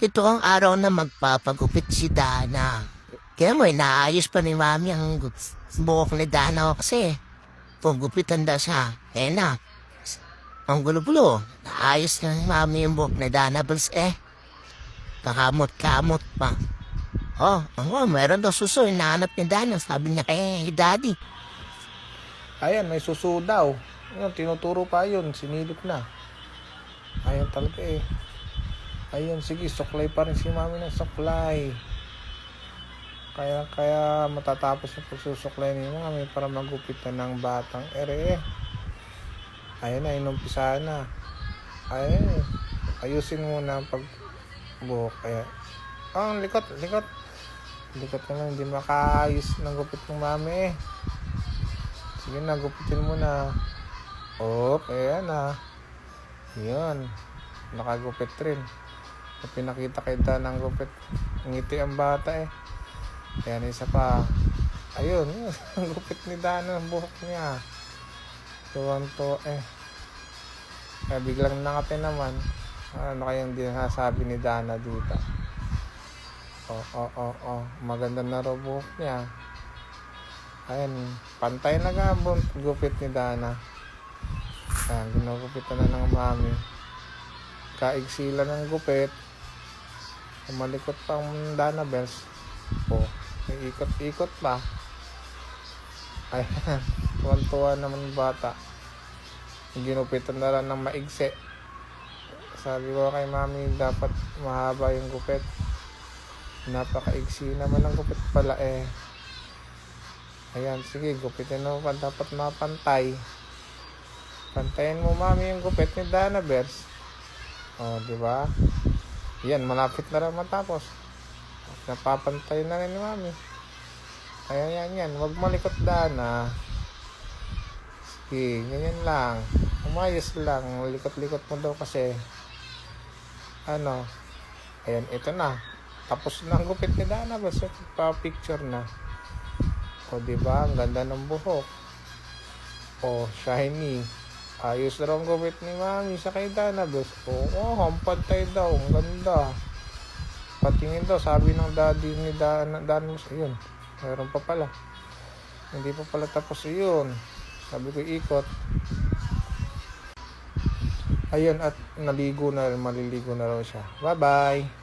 Ito ang araw na magpapagupit si Dana. Kaya mo, inaayos pa ni Mami ang buhok ni Dana kasi pagupitan daw siya. Eh na, ang gulo-gulo. Naayos na ni Mami yung buhok ni Dana Bills kakamot-kamot pa. Meron daw suso. Hinahanap ni Dana. Sabi niya kay Daddy. Ayan, may suso daw. Ayun, tinuturo pa yun. Sinilip na. Ayan talaga eh. Ayun, sige, suklay pa rin si Mami ng suklay. Kaya matatapos yung pagsusuklay ni Mami para magupit na ng batang ere. Ayan na, inumpisahan na. Ayan, ayusin muna ang pagbuhok. Ayan. Ang likot. Likot naman, hindi makaayos ng gupit ng Mami eh. Sige na, gupitin mo na. Ayan na. Yun, nakagupit rin. Pinakita kay Dana ng gupit. Ngiti ang bata eh. Ayan, isa pa. Ayun, ang gupit ni Dana ng buhok niya. Tuwan-tuwa eh. Kaya biglang nakati naman. Ano kayang dinasabi ni Dana dito? Maganda na raw buhok niya. Ayan, pantay na nga gupit ni Dana. Ayan, ginugupitan na ng Mami. Kaigsila ng gupit. Malikot pa ang Dana Bells. May ikot-ikot pa. Ayan, tuwan-tuwa naman bata. Ginupitan na lang ng maigsi. Sabi ko kay Mami, dapat mahaba yung gupit. Napakaigsi naman ang gupit pala eh. Ayan, sige, gupitin mo pa. Dapat mapantay. Pantayin mo, Mami, yung gupit ni Dana Bells. Diba? Yan, malapit na rin matapos. Napapantay na rin ni Mami. Ayan. Huwag malikot, Dana. Sige, ganyan lang. Umayos lang. Likot-likot mo daw kasi. Ayan, ito na. Tapos na ang gupit ni Dana. Basta pa-picture na. Diba? Ang ganda ng buhok. Shiny. Ayos na ang gupit ni Mami sa kay Dana Bells. Hampantay daw. Ang ganda. Patingin daw. Sabi ng daddy ni Dana Bells. Ayun. Mayroon pa pala. Hindi pa pala tapos yun. Sabi ko ikot. Ayun, at maliligo na raw siya. Bye-bye.